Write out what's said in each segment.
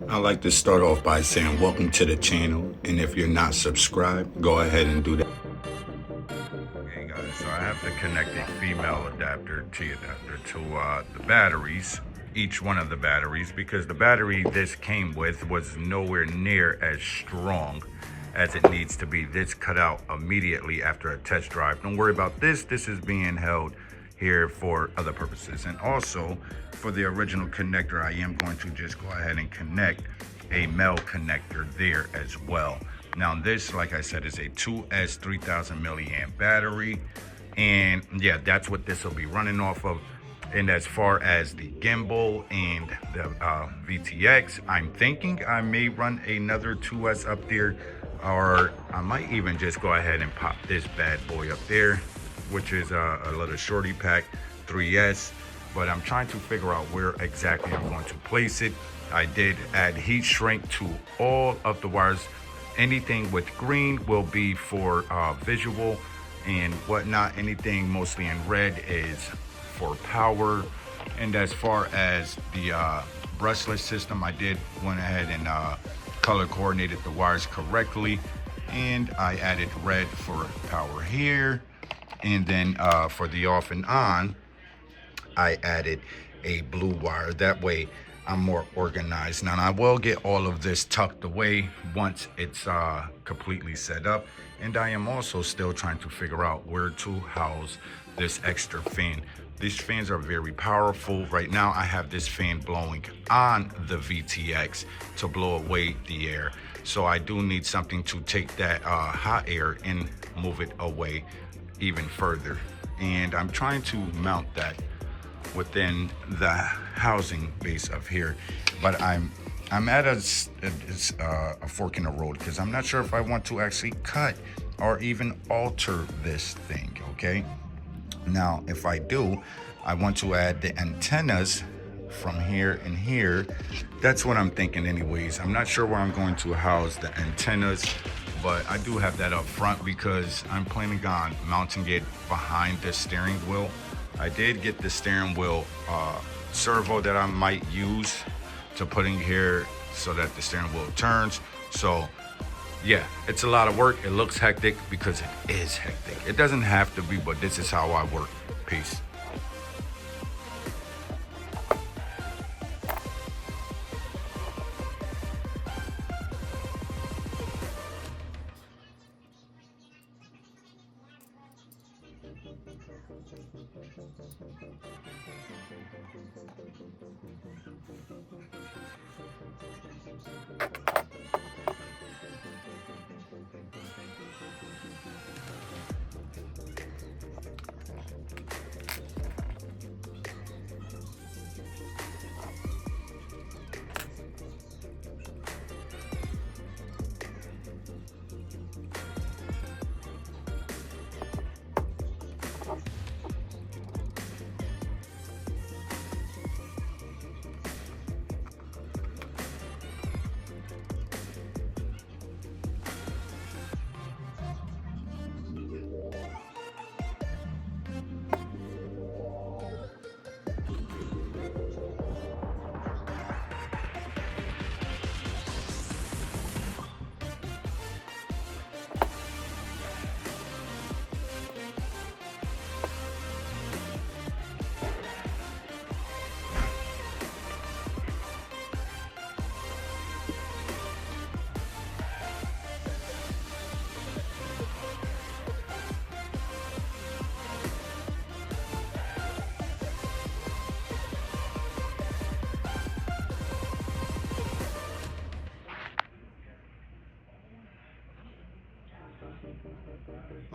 I'd like to start off by saying welcome to the channel, and if you're not subscribed, go ahead and do that. Okay guys, so I have to connect a female adapter to the batteries, each one of the batteries, because the battery this came with was nowhere near as strong as it needs to be. This cut out immediately after a test drive. Don't worry about this. This is being held here for other purposes. And also for the original connector, I am going to just go ahead and connect a male connector there as well. Now this, like I said, is a 2S 3000 milliamp battery. And yeah, that's what this will be running off of. And as far as the gimbal and the VTX, I'm thinking I may run another 2S up there, or I might even just go ahead and pop this bad boy up there, which is a little shorty pack 3S. But I'm trying to figure out where exactly I'm going to place it. I did add heat shrink to all of the wires. Anything with green will be for visual and whatnot. Anything mostly in red is for power. And as far as the brushless system, I did went ahead and color coordinated the wires correctly, and I added red for power here, and then for the off and on I added a blue wire. That way I'm more organized. Now I will get all of this tucked away once it's completely set up, and I am also still trying to figure out where to house this extra fan. These fans are very powerful. Right now I have this fan blowing on the VTX to blow away the air. So I do need something to take that hot air and move it away even further. And I'm trying to mount that within the housing base of here. But I'm at a fork in the road, because I'm not sure if I want to actually cut or even alter this thing, okay? Now, if I do, I want to add the antennas from here and here. That's what I'm thinking anyways. I'm not sure where I'm going to house the antennas, but I do have that up front because I'm planning on mounting it behind the steering wheel. I did get the steering wheel servo that I might use to put in here so that the steering wheel turns. So yeah, it's a lot of work. It looks hectic because it is hectic. It doesn't have to be, but this is how I work. Peace.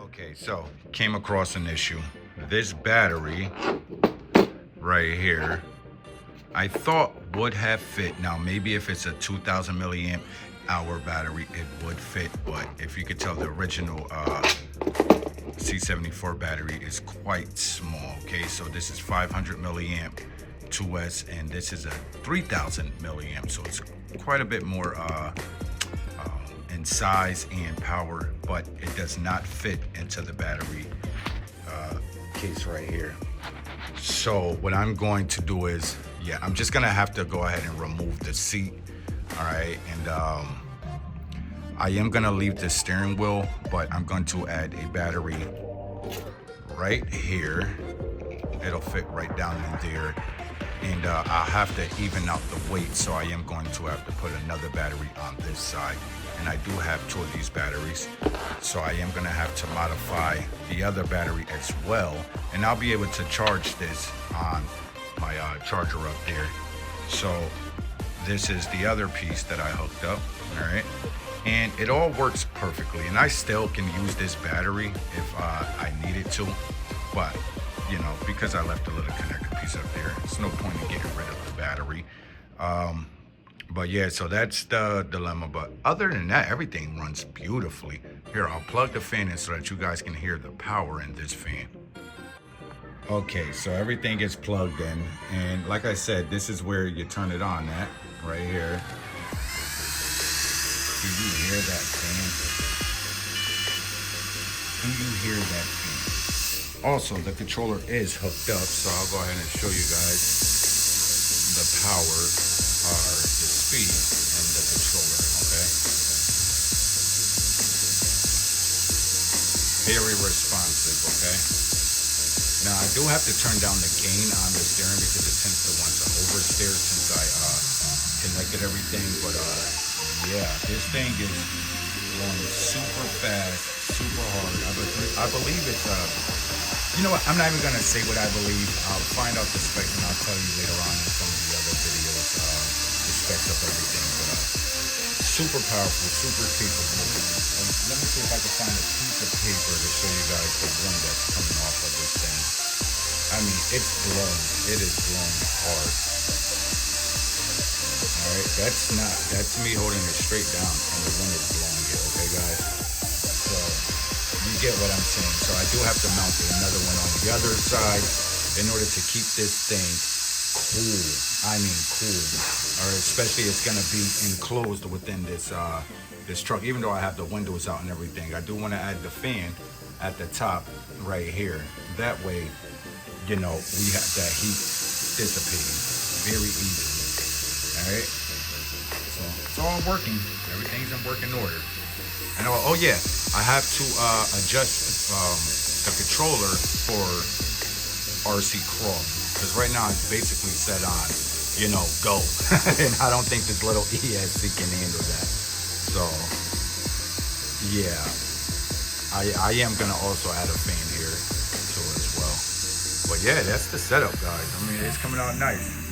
Okay, so came across an issue. This battery right here, I thought would have fit. Now, maybe if it's a 2000 milliamp hour battery, it would fit. But if you could tell, the original C74 battery is quite small. Okay, so this is 500 milliamp 2S, and this is a 3000 milliamp. So it's quite a bit more in size and power, but it does not fit into the battery case right here. So what I'm going to do is yeah, I'm just gonna have to go ahead and remove the seat. All right, and I am gonna leave the steering wheel, but I'm going to add a battery right here. It'll fit right down in there. And I'll have to even out the weight, so I am going to have to put another battery on this side. And I do have 2 of these batteries, so I am gonna have to modify the other battery as well. And I'll be able to charge this on my charger up there. So this is the other piece that I hooked up, all right? And it all works perfectly. And I still can use this battery if I needed to, but you know, because I left a little connector piece up there, there's no point in getting rid of the battery. But yeah, so that's the dilemma. But other than that, everything runs beautifully. Here, I'll plug the fan in so that you guys can hear the power in this fan. Okay, so everything is plugged in. And like I said, this is where you turn it on at, right here. Do you hear that fan? Do you hear that fan? Also, the controller is hooked up, so I'll go ahead and show you guys the power, or the speed, and the controller, okay? Very responsive, okay? Now, I do have to turn down the gain on the steering because it tends to want to oversteer since I connected everything, but yeah, this thing is going super fast, super hard. I believe it's, you know what, I'm not even gonna say what I believe. I'll find out the specs and I'll tell you later on in some of the other videos, the specs of everything, but super powerful, super capable. Let me see if I can find a piece of paper to show you guys the wind that's coming off of this thing. I mean, it's blowing, it is blowing hard. All right, that's me holding it straight down and the wind is blowing it, okay guys? So, you get what I'm saying. So I do have to mount another one on the other side in order to keep this thing cool. I mean cool. All right, especially it's gonna be enclosed within this this truck. Even though I have the windows out and everything, I do want to add the fan at the top right here. That way, you know, we have that heat dissipating very easily. All right, so it's all working. Everything's in working order. And oh yeah, I have to adjust the controller for RC crawl, because right now it's basically set on, you know, go. And I don't think this little ESC can handle that. So yeah, I am gonna also add a fan here too as well. But yeah, that's the setup, guys. I mean, it's coming out nice.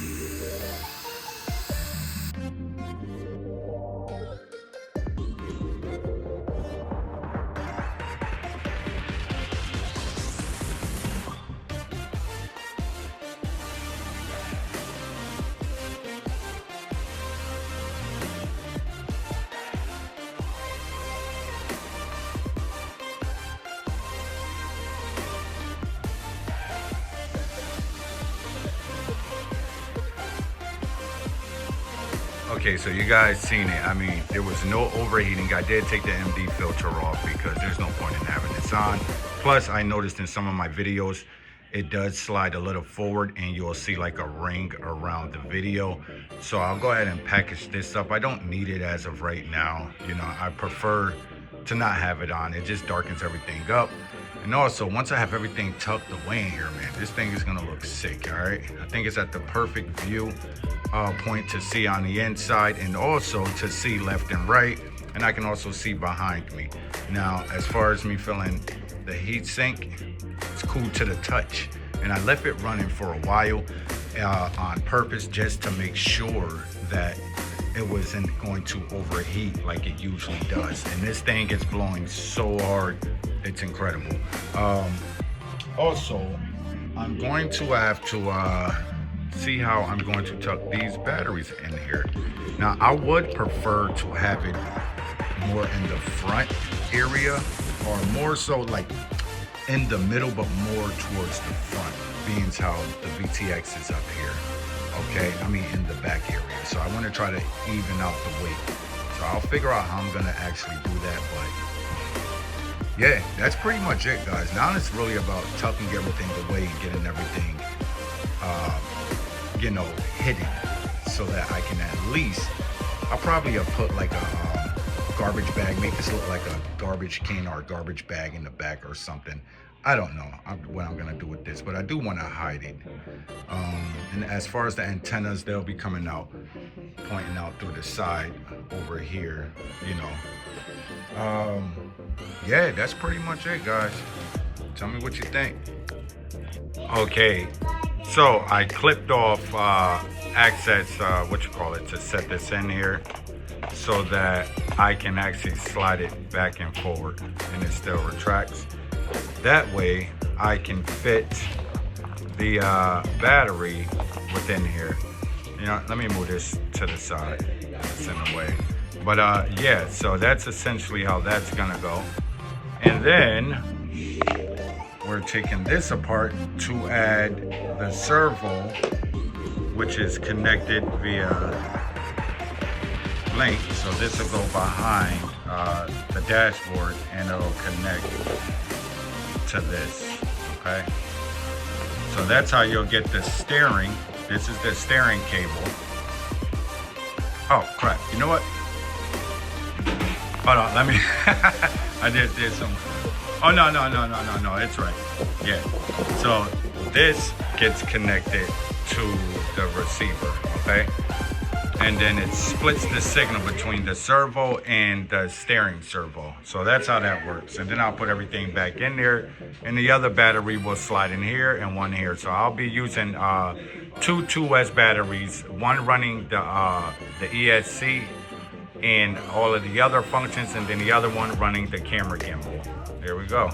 Okay, so you guys seen it. I mean, there was no overheating. I did take the MD filter off because there's no point in having this on. Plus, I noticed in some of my videos, it does slide a little forward and you'll see like a ring around the video. So I'll go ahead and package this up. I don't need it as of right now. You know, I prefer to not have it on. It just darkens everything up. And also, once I have everything tucked away in here, man, this thing is gonna look sick, all right? I think it's at the perfect view point to see on the inside and also to see left and right. And I can also see behind me. Now, as far as me feeling the heat sink, it's cool to the touch. And I left it running for a while on purpose just to make sure that it wasn't going to overheat like it usually does. And this thing gets blowing so hard, it's incredible. Also, I'm going to have to see how I'm going to tuck these batteries in here. Now, I would prefer to have it more in the front area, or more so like in the middle, but more towards the front, being how the VTX is up here. Okay, I mean in the back area. So I want to try to even out the weight. So I'll figure out how I'm gonna actually do that, but yeah, that's pretty much it, guys. Now it's really about tucking everything away and getting everything you know, hidden, so that I can at least, I'll probably have put like a garbage bag, make this look like a garbage can or a garbage bag in the back or something. I don't know what I'm gonna do with this, but I do want to hide it. And as far as the antennas, they'll be coming out, pointing out through the side over here, you know. Yeah, that's pretty much it, guys. Tell me what you think. Okay, so I clipped off access, to set this in here, so that I can actually slide it back and forward and it still retracts. That way I can fit the battery within here. You know, let me move this to the side. It's in the way. But yeah, so that's essentially how that's gonna go. And then we're taking this apart to add the servo, which is connected via link. So this will go behind the dashboard and it'll connect to this, okay? So that's how you'll get the steering. This is the steering cable. Oh crap, you know what? Hold on, let me, I did some, oh no, it's right, yeah. So this gets connected to the receiver, okay? And then it splits the signal between the servo and the steering servo. So that's how that works. And then I'll put everything back in there, and the other battery will slide in here and one here. So I'll be using two 2S batteries, one running the ESC and all of the other functions, and then the other one running the camera gimbal. There we go.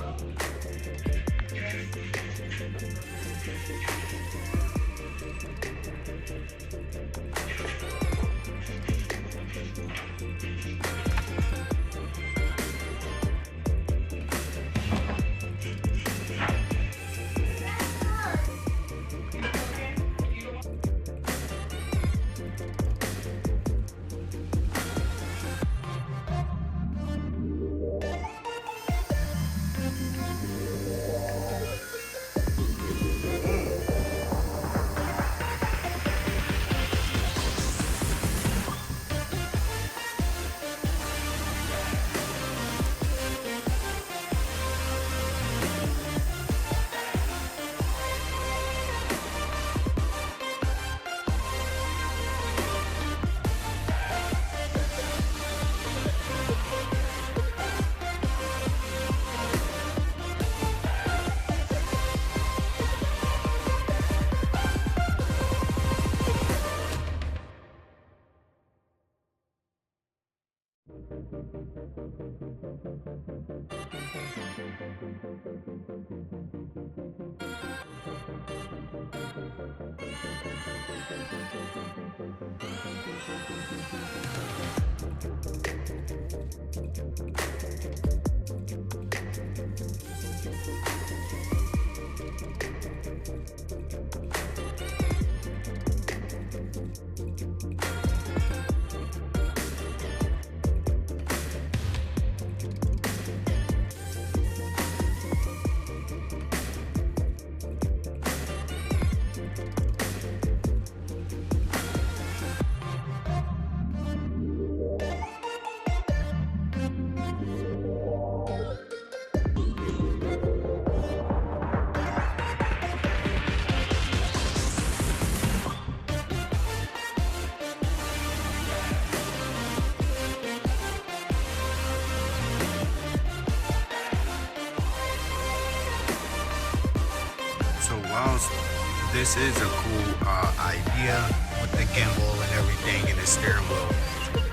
This is a cool idea with the gimbal and everything and the steering wheel,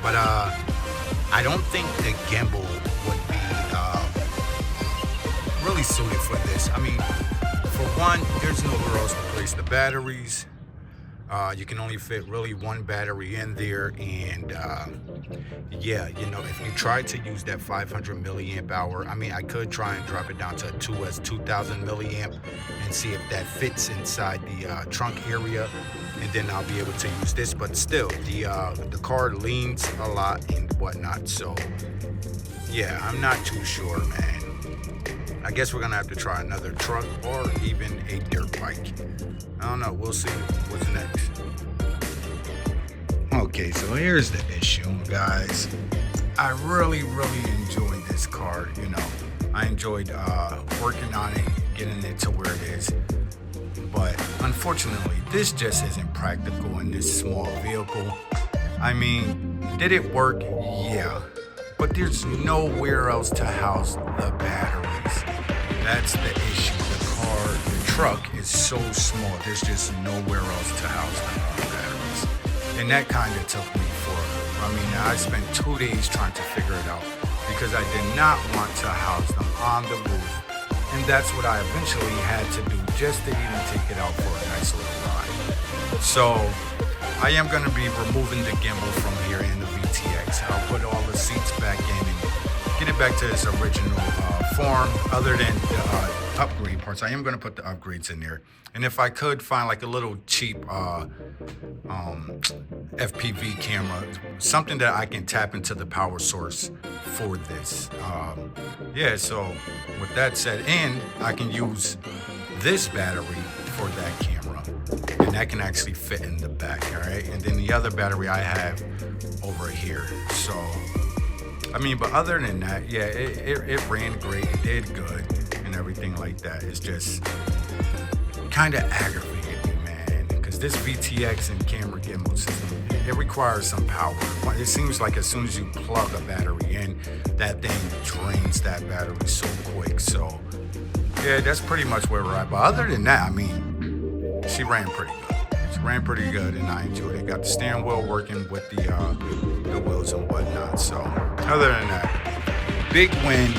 but I don't think the gimbal would be really suited for this. I mean, for one, there's nowhere else to place the batteries. You can only fit really one battery in there, and yeah, you know, if you try to use that 500 milliamp hour, I mean, I could try and drop it down to a 2S 2000 milliamp and see if that fits inside the trunk area, and then I'll be able to use this. But still, the car leans a lot and whatnot, so yeah, I'm not too sure, man. I guess we're gonna have to try another truck or even a dirt bike. I don't know, we'll see what's next. Okay, so here's the issue, guys. I really enjoyed this car, you know. I enjoyed working on it, getting it to where it is. But unfortunately, this just isn't practical in this small vehicle. I mean, did it work? Yeah. But there's nowhere else to house the batteries. That's the issue. The truck is so small. There's just nowhere else to house the batteries. And that kind of took me I spent 2 days trying to figure it out because I did not want to house them on the roof. And that's what I eventually had to do just to even take it out for a nice little ride. So I am going to be removing the gimbal from here in the VTX. I'll put all the seats back in and get it back to its original form. Other than the upgrade parts, I am going to put the upgrades in there. And if I could find like a little cheap FPV camera, something that I can tap into the power source for this. Yeah, so with that said, and I can use this battery for that camera, and that can actually fit in the back, all right? And then the other battery I have over here. So, I mean, but other than that, yeah, it ran great, it did good, and everything like that. It's just kind of aggravated me, man, because this VTX and camera gimbal system, it requires some power. It seems like as soon as you plug a battery in, that thing drains that battery so quick. So yeah, that's pretty much where we're at. But other than that, I mean, she ran pretty good. She ran pretty good, and I enjoyed it. Got the steering wheel working with the wheels and whatnot. So other than that, big win.